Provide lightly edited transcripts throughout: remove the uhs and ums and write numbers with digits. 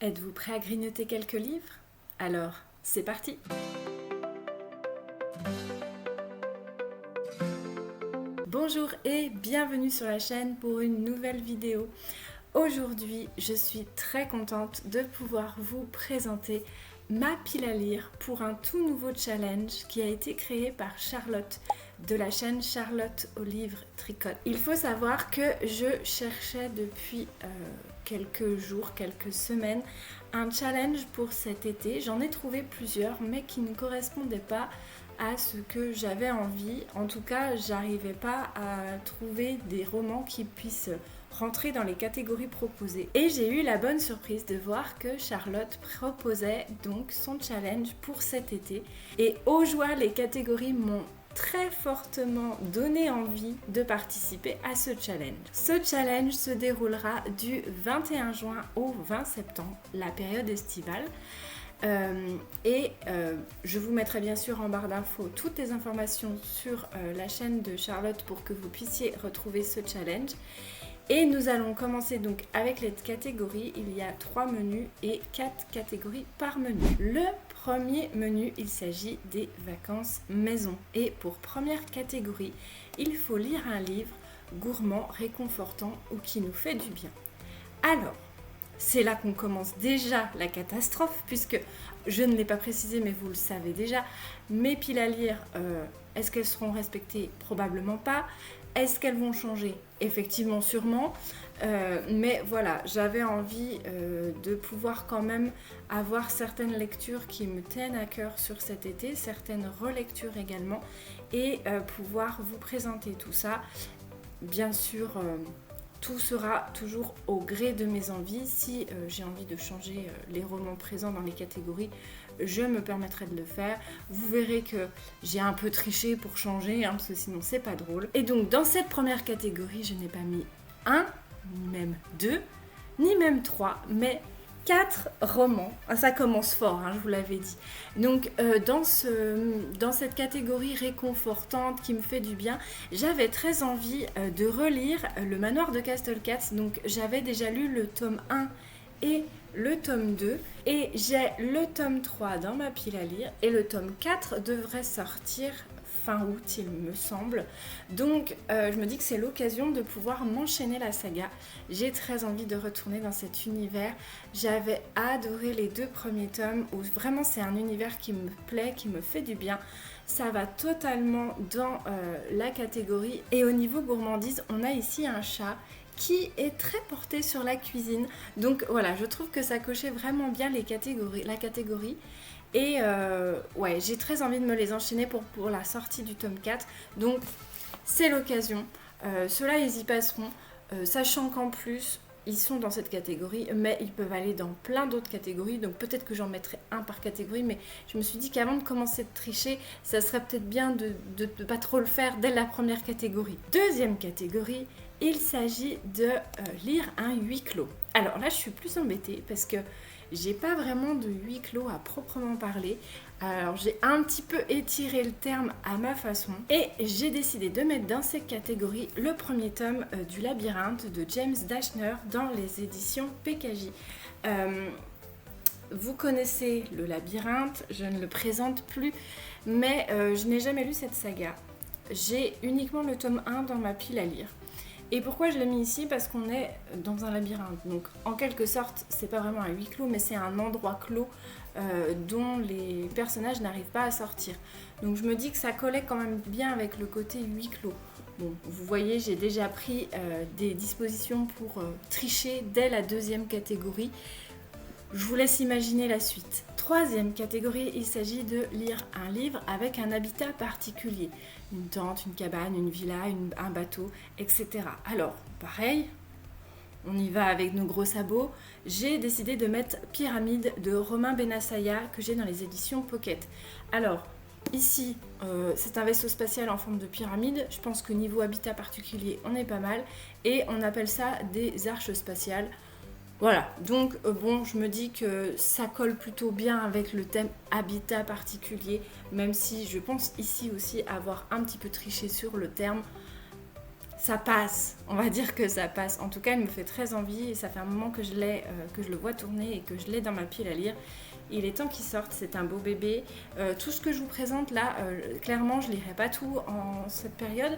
Êtes-vous prêt à grignoter quelques livres? Alors, c'est parti! Bonjour et bienvenue sur la chaîne pour une nouvelle vidéo. Aujourd'hui, je suis très contente de pouvoir vous présenter ma pile à lire pour un tout nouveau challenge qui a été créé par Charlotte de la chaîne Charlotte au livre Tricote. Il faut savoir que je cherchais depuis quelques jours, quelques semaines, un challenge pour cet été. J'en ai trouvé plusieurs mais qui ne correspondaient pas à ce que j'avais envie. En tout cas, j'arrivais pas à trouver des romans qui puissent rentrer dans les catégories proposées. Et j'ai eu la bonne surprise de voir que Charlotte proposait donc son challenge pour cet été. Et aux joies, les catégories m'ont très fortement donné envie de participer à ce challenge. Ce challenge se déroulera du 21 juin au 20 septembre, la période estivale. Je vous mettrai bien sûr en barre d'infos toutes les informations sur la chaîne de Charlotte pour que vous puissiez retrouver ce challenge. Et nous allons commencer donc avec les catégories. Il y a 3 menus et 4 catégories par menu. Le premier menu, il s'agit des vacances maison. Et pour première catégorie, il faut lire un livre gourmand, réconfortant ou qui nous fait du bien. Alors, c'est là qu'on commence déjà la catastrophe, puisque je ne l'ai pas précisé, mais vous le savez déjà, mes piles à lire, est-ce qu'elles seront respectées? Probablement pas. Est-ce qu'elles vont changer? Effectivement, sûrement. Mais voilà, j'avais envie de pouvoir quand même avoir certaines lectures qui me tiennent à cœur sur cet été, certaines relectures également, et pouvoir vous présenter tout ça. Bien sûr, tout sera toujours au gré de mes envies. Si j'ai envie de changer les romans présents dans les catégories, je me permettrai de le faire. Vous verrez que j'ai un peu triché pour changer, parce que sinon c'est pas drôle. Et donc dans cette première catégorie, je n'ai pas mis 1, ni même 2, ni même 3, mais 4 romans. Ça commence fort, je vous l'avais dit. Donc dans cette catégorie réconfortante qui me fait du bien, j'avais très envie de relire Le Manoir de Castlecats. Donc j'avais déjà lu le tome 1 et le tome 2 et j'ai le tome 3 dans ma pile à lire et le tome 4 devrait sortir fin août il me semble. Donc je me dis que c'est l'occasion de pouvoir m'enchaîner la saga. J'ai très envie de retourner dans cet univers. J'avais adoré les 2 premiers tomes où vraiment c'est un univers qui me plaît, qui me fait du bien. Ça va totalement dans la catégorie. Et au niveau gourmandise, on a ici un chat qui est très porté sur la cuisine. Donc voilà, je trouve que ça cochait vraiment bien la catégorie. Et ouais, j'ai très envie de me les enchaîner pour la sortie du tome 4. Donc c'est l'occasion. Ceux-là, ils y passeront. Sachant qu'en plus, ils sont dans cette catégorie, mais ils peuvent aller dans plein d'autres catégories. Donc peut-être que j'en mettrai un par catégorie, mais je me suis dit qu'avant de commencer de tricher, ça serait peut-être bien de ne pas trop le faire dès la première catégorie. Deuxième catégorie, il s'agit de lire un huis clos. Alors là, je suis plus embêtée parce que j'ai pas vraiment de huis clos à proprement parler. Alors j'ai un petit peu étiré le terme à ma façon et j'ai décidé de mettre dans cette catégorie le premier tome du Labyrinthe de James Dashner dans les éditions PKJ. Vous connaissez le Labyrinthe, je ne le présente plus, mais je n'ai jamais lu cette saga. J'ai uniquement le tome 1 dans ma pile à lire. Et pourquoi je l'ai mis ici? Parce qu'on est dans un labyrinthe. Donc en quelque sorte, c'est pas vraiment un huis clos, mais c'est un endroit clos dont les personnages n'arrivent pas à sortir. Donc je me dis que ça collait quand même bien avec le côté huis clos. Bon, vous voyez, j'ai déjà pris des dispositions pour tricher dès la deuxième catégorie. Je vous laisse imaginer la suite. Troisième catégorie, il s'agit de lire un livre avec un habitat particulier. Une tente, une cabane, une villa, un bateau, etc. Alors, pareil, on y va avec nos gros sabots. J'ai décidé de mettre Pyramide de Romain Benassaya que j'ai dans les éditions Pocket. Alors, ici, c'est un vaisseau spatial en forme de pyramide. Je pense que niveau habitat particulier, on est pas mal. Et on appelle ça des arches spatiales. Voilà, donc bon, je me dis que ça colle plutôt bien avec le thème habitat particulier, même si je pense ici aussi avoir un petit peu triché sur le terme. ça passe, on va dire que ça passe. En tout cas, il me fait très envie et ça fait un moment que je le vois tourner et que je l'ai dans ma pile à lire. Il est temps qu'il sorte, c'est un beau bébé. Tout ce que je vous présente là, clairement, je ne lirai pas tout en cette période.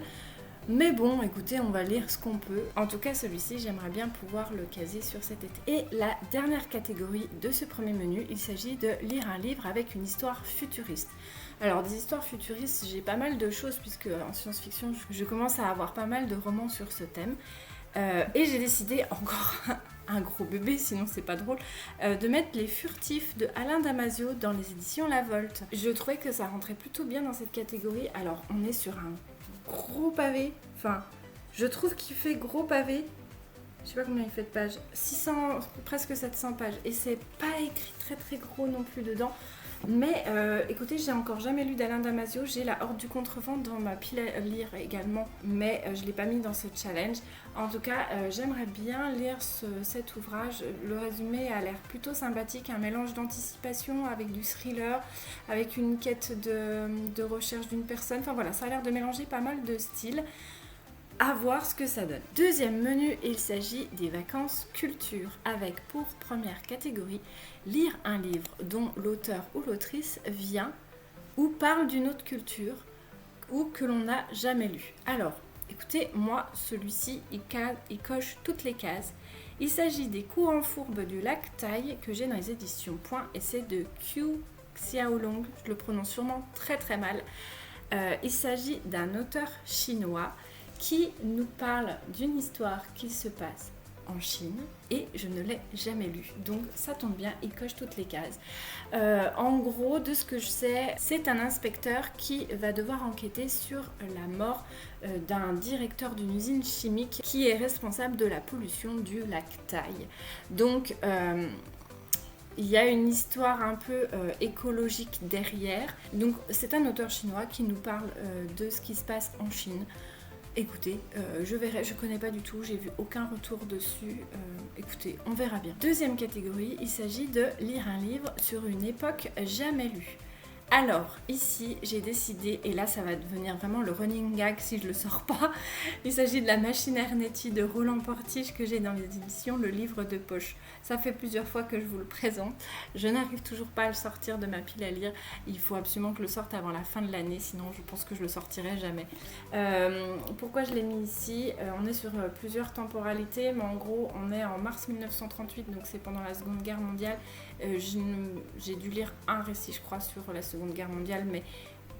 Mais bon, écoutez, on va lire ce qu'on peut. En tout cas, celui-ci, j'aimerais bien pouvoir le caser sur cet été. Et la dernière catégorie de ce premier menu, il s'agit de lire un livre avec une histoire futuriste. Alors, des histoires futuristes, j'ai pas mal de choses, puisque en science-fiction, je commence à avoir pas mal de romans sur ce thème. Et j'ai décidé, encore un gros bébé, sinon c'est pas drôle, de mettre Les Furtifs de Alain Damasio dans les éditions La Volte. Je trouvais que ça rentrait plutôt bien dans cette catégorie. Alors, on est sur un gros pavé, enfin, je trouve qu'il fait gros pavé. Je sais pas combien il fait de pages, 600, presque 700 pages, et c'est pas écrit très très gros non plus dedans. Mais écoutez, j'ai encore jamais lu d'Alain Damasio, j'ai La Horde du Contrevent dans ma pile à lire également, mais je ne l'ai pas mis dans ce challenge. En tout cas, j'aimerais bien lire cet ouvrage. Le résumé a l'air plutôt sympathique, un mélange d'anticipation avec du thriller, avec une quête de recherche d'une personne. Enfin voilà, ça a l'air de mélanger pas mal de styles. À voir ce que ça donne. Deuxième menu, il s'agit des vacances culture, avec pour première catégorie, lire un livre dont l'auteur ou l'autrice vient ou parle d'une autre culture ou que l'on n'a jamais lu. Alors, écoutez, moi, celui-ci, il coche toutes les cases. Il s'agit des Courants fourbes du lac Tai que j'ai dans les éditions Point et c'est de Qiu Xiaolong, je le prononce sûrement très très mal. Il s'agit d'un auteur chinois qui nous parle d'une histoire qui se passe en Chine et je ne l'ai jamais lu. Donc ça tombe bien, il coche toutes les cases. En gros, de ce que je sais, c'est un inspecteur qui va devoir enquêter sur la mort d'un directeur d'une usine chimique qui est responsable de la pollution du lac Tai. Donc il y a une histoire un peu écologique derrière. Donc c'est un auteur chinois qui nous parle de ce qui se passe en Chine. Écoutez, je verrai, je connais pas du tout, j'ai vu aucun retour dessus. Écoutez, on verra bien. Deuxième catégorie, il s'agit de lire un livre sur une époque jamais lue. Alors, ici, j'ai décidé, et là ça va devenir vraiment le running gag si je le sors pas, il s'agit de La Machine Ernetti de Roland Portige que j'ai dans les éditions Le Livre de Poche. Ça fait plusieurs fois que je vous le présente, je n'arrive toujours pas à le sortir de ma pile à lire, il faut absolument que je le sorte avant la fin de l'année, sinon je pense que je le sortirai jamais. Pourquoi je l'ai mis ici? On est sur plusieurs temporalités, mais en gros on est en mars 1938, donc c'est pendant la Seconde Guerre mondiale. J'ai dû lire un récit, je crois, sur la Seconde Guerre mondiale, mais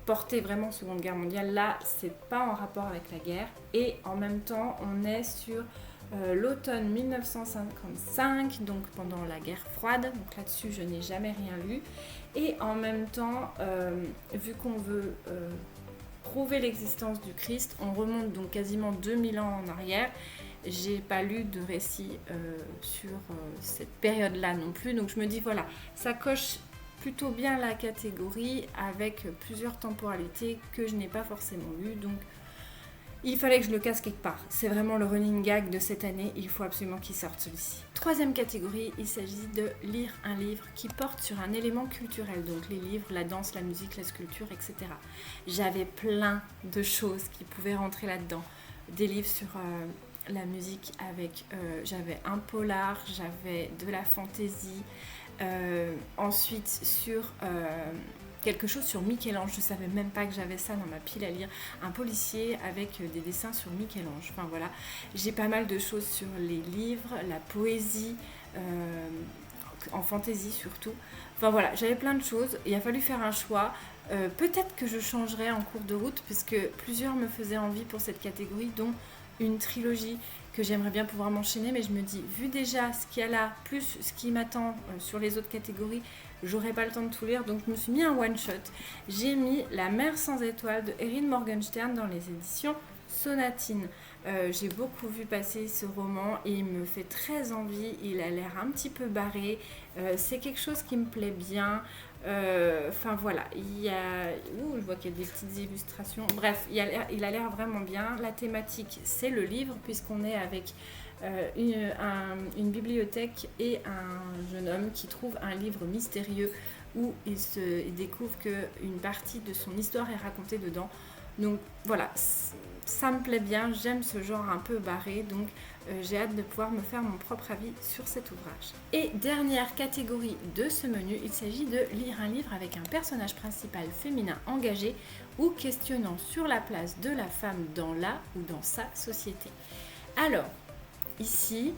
porté vraiment Seconde Guerre mondiale, là, c'est pas en rapport avec la guerre. Et en même temps, on est sur l'automne 1955, donc pendant la guerre froide. Donc là-dessus, je n'ai jamais rien lu. Et en même temps, vu qu'on veut prouver l'existence du Christ, on remonte donc quasiment 2000 ans en arrière. J'ai pas lu de récit sur cette période-là non plus, donc je me dis voilà, ça coche plutôt bien la catégorie avec plusieurs temporalités que je n'ai pas forcément lues, donc il fallait que je le casse quelque part. C'est vraiment le running gag de cette année, il faut absolument qu'il sorte celui-ci. Troisième catégorie, il s'agit de lire un livre qui porte sur un élément culturel, donc les livres, la danse, la musique, la sculpture, etc. J'avais plein de choses qui pouvaient rentrer là-dedans, des livres sur la musique avec, j'avais un polar, j'avais de la fantaisie, ensuite sur quelque chose sur Michel-Ange, je savais même pas que j'avais ça dans ma pile à lire, un policier avec des dessins sur Michel-Ange, enfin voilà, j'ai pas mal de choses sur les livres, la poésie, en fantaisie surtout, enfin voilà, j'avais plein de choses, il a fallu faire un choix. Peut-être que je changerai en cours de route puisque plusieurs me faisaient envie pour cette catégorie, dont une trilogie que j'aimerais bien pouvoir m'enchaîner, mais je me dis, vu déjà ce qu'il y a là, plus ce qui m'attend sur les autres catégories, j'aurais pas le temps de tout lire, donc je me suis mis un one-shot. J'ai mis La mer sans étoiles de Erin Morgenstern dans les éditions Sonatine. J'ai beaucoup vu passer ce roman et il me fait très envie, il a l'air un petit peu barré, c'est quelque chose qui me plaît bien. Enfin voilà, il y a... je vois qu'il y a des petites illustrations. Bref, il a l'air vraiment bien. La thématique, c'est le livre, puisqu'on est avec une bibliothèque et un jeune homme qui trouve un livre mystérieux où il découvre qu'une partie de son histoire est racontée dedans. Donc voilà, ça me plaît bien, j'aime ce genre un peu barré, donc j'ai hâte de pouvoir me faire mon propre avis sur cet ouvrage. Et dernière catégorie de ce menu, il s'agit de lire un livre avec un personnage principal féminin engagé ou questionnant sur la place de la femme dans la ou dans sa société. Alors, ici,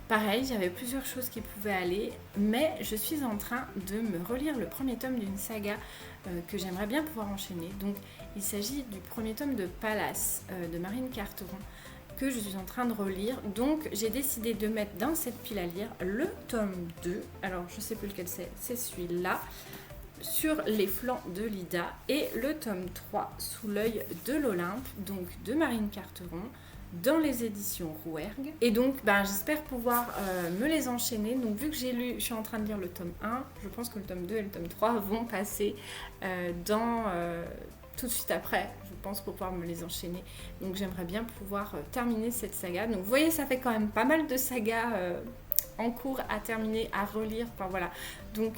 pareil, j'avais plusieurs choses qui pouvaient aller, mais je suis en train de me relire le premier tome d'une saga que j'aimerais bien pouvoir enchaîner. Donc, il s'agit du premier tome de Palace de Marine Carteron que je suis en train de relire. Donc, j'ai décidé de mettre dans cette pile à lire le tome 2. Alors, je ne sais plus lequel c'est celui-là, sur les flancs de Lida, et le tome 3, Sous l'œil de l'Olympe, donc de Marine Carteron, dans les éditions Rouergue. Et donc j'espère pouvoir me les enchaîner. Donc vu que je suis en train de lire le tome 1, je pense que le tome 2 et le tome 3 vont passer tout de suite après, je pense, pour pouvoir me les enchaîner. Donc j'aimerais bien pouvoir terminer cette saga. Donc vous voyez, ça fait quand même pas mal de sagas en cours à terminer, à relire, enfin voilà. Donc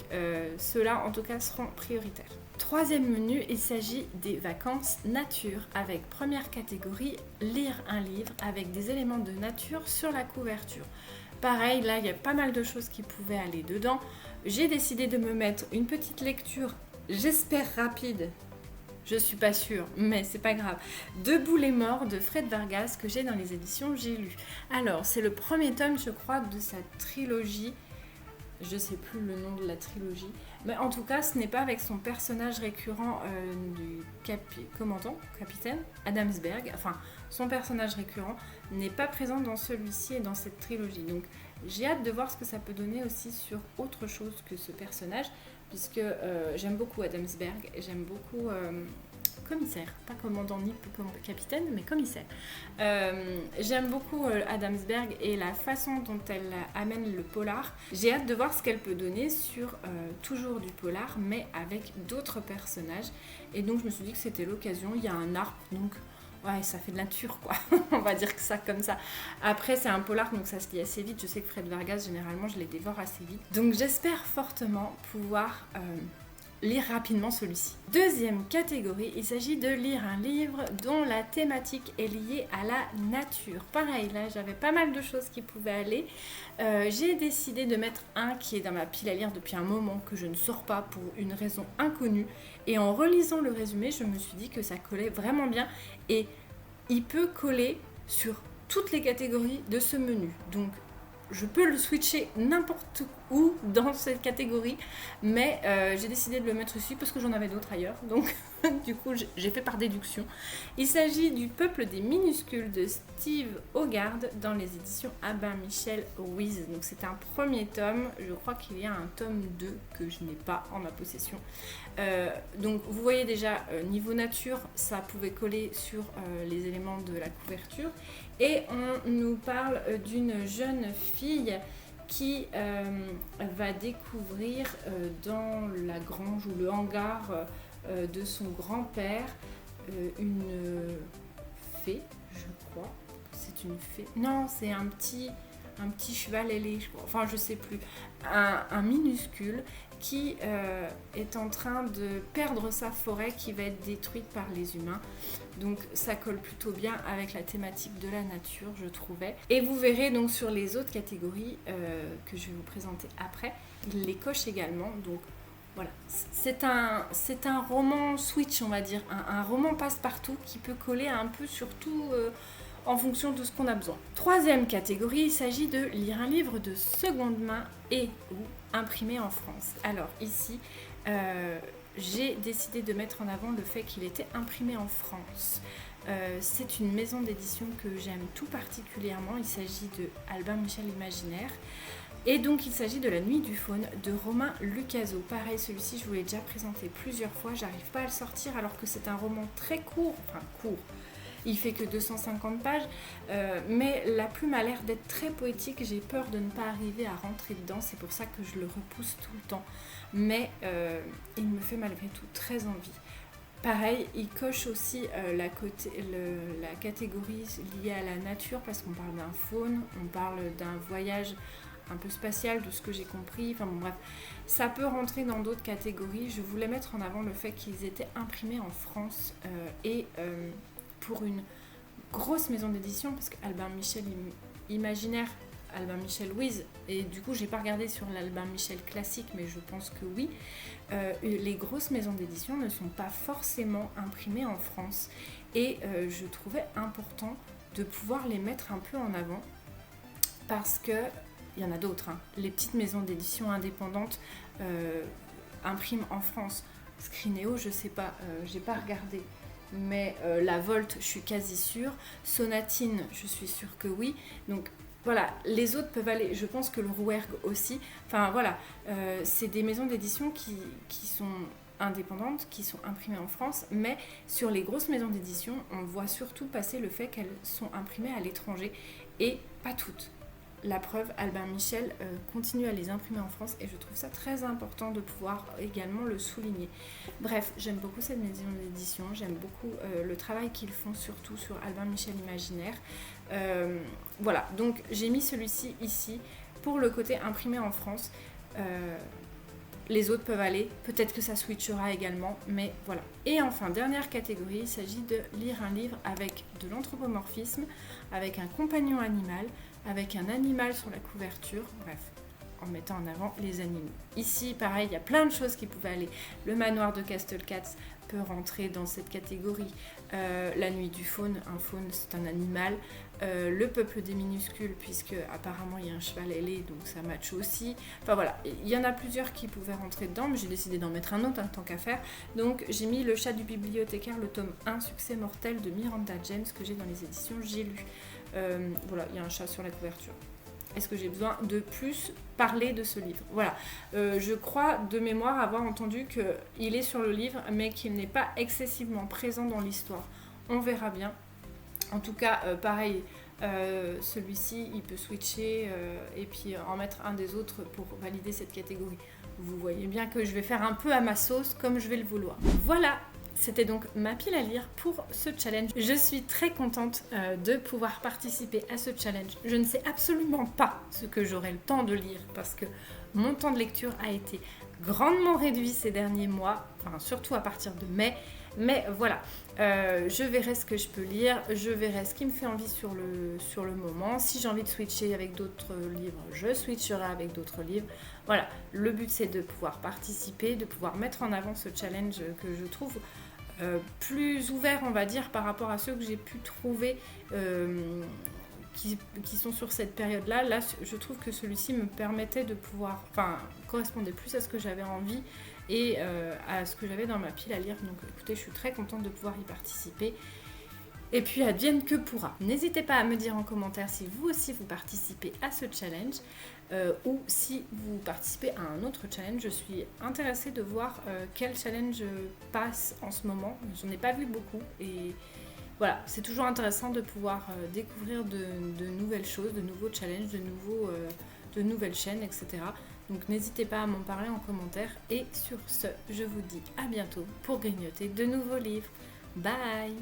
ceux-là en tout cas seront prioritaires. Troisième menu, il s'agit des vacances nature avec première catégorie, lire un livre avec des éléments de nature sur la couverture. Pareil, là il y a pas mal de choses qui pouvaient aller dedans. J'ai décidé de me mettre une petite lecture, j'espère rapide, je suis pas sûre, mais c'est pas grave, Debout les morts de Fred Vargas que j'ai dans les éditions J'ai lu. Alors, c'est le premier tome, je crois, de sa trilogie. Je sais plus le nom de la trilogie, mais en tout cas, ce n'est pas avec son personnage récurrent du capitaine Adamsberg. Enfin, son personnage récurrent n'est pas présent dans celui-ci et dans cette trilogie. Donc, j'ai hâte de voir ce que ça peut donner aussi sur autre chose que ce personnage, puisque j'aime beaucoup Adamsberg, j'aime beaucoup commissaire, pas commandant ni capitaine, mais commissaire. J'aime beaucoup Adamsberg et la façon dont elle amène le polar. J'ai hâte de voir ce qu'elle peut donner sur toujours du polar, mais avec d'autres personnages. Et donc je me suis dit que c'était l'occasion. Il y a un arbre, donc ouais, ça fait de la nature, quoi. On va dire que ça comme ça. Après, c'est un polar, donc ça se lit assez vite. Je sais que Fred Vargas, généralement, je les dévore assez vite. Donc j'espère fortement pouvoir lire rapidement celui-ci. Deuxième catégorie, il s'agit de lire un livre dont la thématique est liée à la nature. Pareil, là j'avais pas mal de choses qui pouvaient aller. J'ai décidé de mettre un qui est dans ma pile à lire depuis un moment, que je ne sors pas pour une raison inconnue. Et en relisant le résumé, je me suis dit que ça collait vraiment bien. Et il peut coller sur toutes les catégories de ce menu. Donc je peux le switcher n'importe où dans cette catégorie, mais j'ai décidé de le mettre ici parce que j'en avais d'autres ailleurs, donc du coup j'ai fait par déduction. Il s'agit du Peuple des minuscules de Steve Hogarth dans les éditions Albin Michel Wyss. Donc c'est un premier tome, je crois qu'il y a un tome 2 que je n'ai pas en ma possession. Donc vous voyez déjà, niveau nature, ça pouvait coller sur les éléments de la couverture. Et on nous parle d'une jeune fille qui va découvrir dans la grange ou le hangar de son grand-père une fée, je crois. C'est une fée. Non, c'est un petit cheval ailé, je crois. Enfin, je sais plus. Un minuscule qui est en train de perdre sa forêt qui va être détruite par les humains. Donc ça colle plutôt bien avec la thématique de la nature, je trouvais. Et vous verrez donc sur les autres catégories que je vais vous présenter après, il les coche également. Donc voilà, c'est un roman switch, on va dire, un roman passe-partout qui peut coller un peu sur tout en fonction de ce qu'on a besoin. Troisième catégorie, il s'agit de lire un livre de seconde main et ou imprimé en France. Alors ici, j'ai décidé de mettre en avant le fait qu'il était imprimé en France. C'est une maison d'édition que j'aime tout particulièrement. Il s'agit de Albin Michel Imaginaire. Et donc il s'agit de La Nuit du Faune de Romain Lucazzo. Pareil, celui-ci je vous l'ai déjà présenté plusieurs fois. J'arrive pas à le sortir alors que c'est un roman très court. Enfin court. Il fait que 250 pages, mais la plume a l'air d'être très poétique. J'ai peur de ne pas arriver à rentrer dedans, c'est pour ça que je le repousse tout le temps. Mais il me fait malgré tout très envie. Pareil, il coche aussi la catégorie liée à la nature, parce qu'on parle d'un faune, on parle d'un voyage un peu spatial de ce que j'ai compris. Enfin bon bref, ça peut rentrer dans d'autres catégories. Je voulais mettre en avant le fait qu'ils étaient imprimés en France et pour une grosses maisons d'édition, parce qu'Albin Michel Imaginaire, Albin Michel Louise, et du coup j'ai pas regardé sur l'Albin Michel classique, mais je pense que oui, les grosses maisons d'édition ne sont pas forcément imprimées en France, et je trouvais important de pouvoir les mettre un peu en avant, parce que il y en a d'autres, hein. Les petites maisons d'édition indépendantes impriment en France. Scrineo, je sais pas, j'ai pas regardé, mais la Volt, je suis quasi sûre. Sonatine, je suis sûre que oui. Donc voilà, les autres peuvent aller, je pense que le Rouergue aussi. Enfin voilà, c'est des maisons d'édition qui sont indépendantes, qui sont imprimées en France, mais sur les grosses maisons d'édition, on voit surtout passer le fait qu'elles sont imprimées à l'étranger, et pas toutes. La preuve, Albin Michel continue à les imprimer en France, et je trouve ça très important de pouvoir également le souligner. Bref, j'aime beaucoup cette maison d'édition, j'aime beaucoup le travail qu'ils font, surtout sur Albin Michel Imaginaire. Voilà, donc j'ai mis celui-ci ici pour le côté imprimé en France. Les autres peuvent aller, peut-être que ça switchera également, mais voilà. Et enfin, dernière catégorie, il s'agit de lire un livre avec de l'anthropomorphisme, avec un compagnon animal, avec un animal sur la couverture, bref, en mettant en avant les animaux. Ici, pareil, il y a plein de choses qui pouvaient aller. Le manoir de Castelcats peut rentrer dans cette catégorie. La nuit du faune, un faune c'est un animal. Le peuple des minuscules, puisque apparemment il y a un cheval ailé, donc ça match aussi. Enfin voilà, il y en a plusieurs qui pouvaient rentrer dedans, mais j'ai décidé d'en mettre un autre, tant qu'à faire. Donc j'ai mis Le chat du bibliothécaire, le tome 1, Succès mortel de Miranda James, que j'ai dans les éditions J'ai lu. Voilà, il y a un chat sur la couverture. Est-ce que j'ai besoin de plus parler de ce livre? Voilà, je crois de mémoire avoir entendu qu'il est sur le livre, mais qu'il n'est pas excessivement présent dans l'histoire. On verra bien. En tout cas, pareil, celui-ci, il peut switcher et puis en mettre un des autres pour valider cette catégorie. Vous voyez bien que je vais faire un peu à ma sauce, comme je vais le vouloir. Voilà, c'était donc ma pile à lire pour ce challenge. Je suis très contente de pouvoir participer à ce challenge. Je ne sais absolument pas ce que j'aurai le temps de lire, parce que mon temps de lecture a été grandement réduit ces derniers mois, enfin surtout à partir de mai. Mais voilà, je verrai ce que je peux lire, je verrai ce qui me fait envie sur le moment. Si j'ai envie de switcher avec d'autres livres, je switcherai avec d'autres livres. Voilà, le but c'est de pouvoir participer, de pouvoir mettre en avant ce challenge que je trouve plus ouvert, on va dire, par rapport à ceux que j'ai pu trouver qui sont sur cette période-là. Là, je trouve que celui-ci me permettait de pouvoir, enfin, correspondait plus à ce que j'avais envie et à ce que j'avais dans ma pile à lire. Donc écoutez, je suis très contente de pouvoir y participer. Et puis advienne que pourra. N'hésitez pas à me dire en commentaire si vous aussi vous participez à ce challenge ou si vous participez à un autre challenge. Je suis intéressée de voir quel challenge passe en ce moment. J'en ai pas vu beaucoup et voilà, c'est toujours intéressant de pouvoir découvrir de nouvelles choses, de nouveaux challenges, de nouvelles chaînes, etc. Donc n'hésitez pas à m'en parler en commentaire. Et sur ce, je vous dis à bientôt pour grignoter de nouveaux livres. Bye!